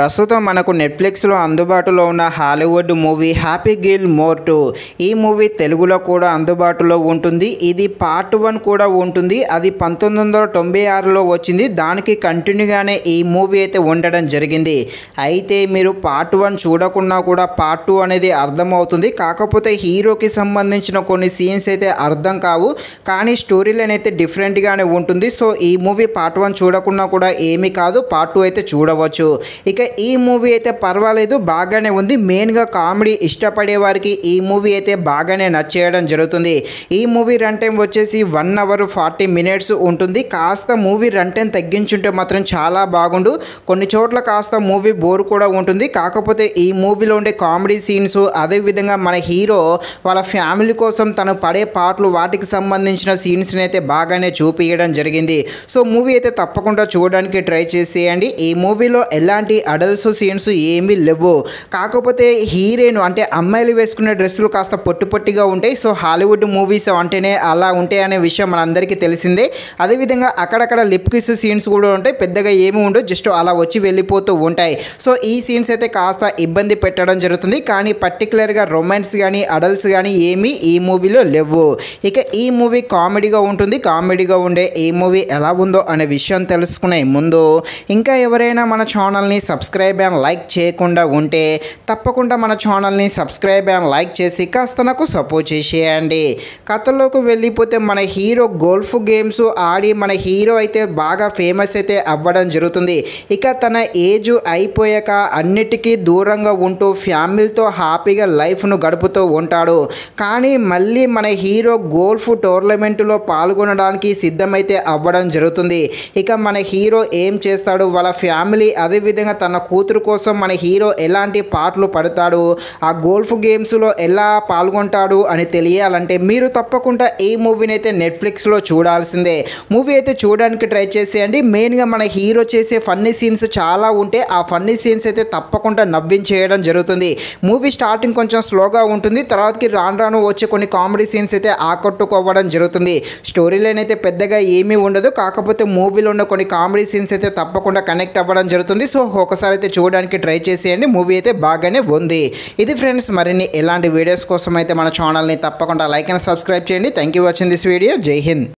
ప్రస్తుతం మనకు నెట్ఫ్లిక్స్లో అందుబాటులో ఉన్న Hollywood movie happy Gill more 2 ఈ మూవీ తెలుగులో కూడా అందుబాటులో ఉంటుంది. ఇది పార్ట్ 1 కూడా ఉంటుంది. అది 1996లో వచ్చింది. దానికి కంటిన్యూగానే ఈ మూవీ అయితే ఉండడం జరిగింది. అయితే మీరు పార్ట్ 1 చూడకున్నా కూడా పార్ట్ 2 అనేది అర్థమవుతుంది. కాకపోతే హీరోకి సంబంధించిన కొన్ని సీన్స్ అయితే అర్థం కావు, కానీ స్టోరీ లైన్ అయితే డిఫరెంట్గానే ఉంటుంది. సో ఈ మూవీ పార్ట్ 1 చూడకున్నా కూడా ఏమీ కాదు, పార్ట్ 2 అయితే చూడవచ్చు. ఇక ఈ మూవీ అయితే పర్వాలేదు, బాగానే ఉంది. మెయిన్గా కామెడీ ఇష్టపడే వారికి ఈ మూవీ అయితే బాగానే నచ్చేయడం జరుగుతుంది. ఈ మూవీ రన్ టైం వచ్చేసి 1 అవర్ 40 మినిట్స్ ఉంటుంది. కాస్త మూవీ రన్ టైం తగ్గించుంటే మాత్రం చాలా బాగుండు. కొన్ని చోట్ల కాస్త మూవీ బోర్ కూడా ఉంటుంది. కాకపోతే ఈ మూవీలో ఉండే కామెడీ సీన్స్, అదేవిధంగా మన హీరో వాళ్ళ ఫ్యామిలీ కోసం తను పడే పాటలు, వాటికి సంబంధించిన సీన్స్ని అయితే బాగానే చూపించడం జరిగింది. సో మూవీ అయితే తప్పకుండా చూడడానికి ట్రై చేసేయండి. ఈ మూవీలో ఎలాంటి అడల్ట్స్ సీన్స్ ఏమీ లేవు. కాకపోతే హీరోయిన్ అంటే అమ్మాయిలు వేసుకునే డ్రెస్సులు కాస్త పొట్టి పొట్టిగా ఉంటాయి. సో హాలీవుడ్ మూవీస్ అంటేనే అలా ఉంటాయి అనే విషయం మనందరికీ తెలిసిందే. అదేవిధంగా అక్కడక్కడ లిప్ కిస్ సీన్స్ కూడా ఉంటాయి. పెద్దగా ఏమి ఉండవు, జస్ట్ అలా వచ్చి వెళ్ళిపోతూ ఉంటాయి. సో ఈ సీన్స్ అయితే కాస్త ఇబ్బంది పెట్టడం జరుగుతుంది. కానీ పర్టికులర్గా రొమాన్స్ కానీ అడల్ట్స్ కానీ ఏమీ ఈ మూవీలో లేవు. ఇక ఈ మూవీ కామెడీగా ఉంటుంది. కామెడీగా ఉండే ఈ మూవీ ఎలా ఉందో అనే విషయం తెలుసుకునే ముందు ఇంకా ఎవరైనా మన ఛానల్ని సబ్స్క్రైబ్ అండ్ లైక్ చేయకుండా ఉంటే తప్పకుండా మన ఛానల్ని సబ్స్క్రైబ్ అండ్ లైక్ చేసి కాస్త నాకు సపోర్ట్ చేసేయండి. కథలోకి వెళ్ళిపోతే మన హీరో గోల్ఫ్ గేమ్స్ ఆడి మన హీరో అయితే బాగా ఫేమస్ అయితే అవ్వడం జరుగుతుంది. ఇక తన ఏజ్ అయిపోయాక అన్నిటికీ దూరంగా ఉంటూ ఫ్యామిలీతో హ్యాపీగా లైఫ్ను గడుపుతూ ఉంటాడు. కానీ మళ్ళీ మన హీరో గోల్ఫ్ టోర్నమెంట్లో పాల్గొనడానికి సిద్ధమైతే అవ్వడం జరుగుతుంది. ఇక మన హీరో ఏం చేస్తాడు, వాళ్ళ ఫ్యామిలీ అదేవిధంగా తన కూతురు కోసం మన హీరో ఎలాంటి పాటలు పడతాడు, ఆ గోల్ఫ్ గేమ్స్లో ఎలా పాల్గొంటాడు అని తెలియాలంటే మీరు తప్పకుండా ఈ మూవీని అయితే నెట్ఫ్లిక్స్లో చూడాల్సిందే. మూవీ అయితే చూడడానికి ట్రై చేసేయండి. మెయిన్గా మన హీరో చేసే ఫన్నీ సీన్స్ చాలా ఉంటే ఆ ఫన్నీ సీన్స్ అయితే తప్పకుండా నవ్వించేయడం జరుగుతుంది. మూవీ స్టార్టింగ్ కొంచెం స్లోగా ఉంటుంది, తర్వాతకి రాను రాను వచ్చే కొన్ని కామెడీ సీన్స్ అయితే ఆకట్టుకోవడం జరుగుతుంది. స్టోరీ లైన్ అయితే పెద్దగా ఏమీ ఉండదు. కాకపోతే మూవీలో ఉన్న కొన్ని కామెడీ సీన్స్ అయితే తప్పకుండా కనెక్ట్ అవ్వడం జరుగుతుంది. సో ఒకసారి అయితే చూడడానికి ట్రై చేసేయండి. మూవీ అయితే బాగానే ఉంది. ఇది ఫ్రెండ్స్, మరిన్ని ఎలాంటి వీడియోస్ కోసం అయితే మన ఛానల్ని తప్పకుండా లైక్ అండ్ సబ్స్క్రైబ్ చేయండి. Thank you watching this video. జై హింద్.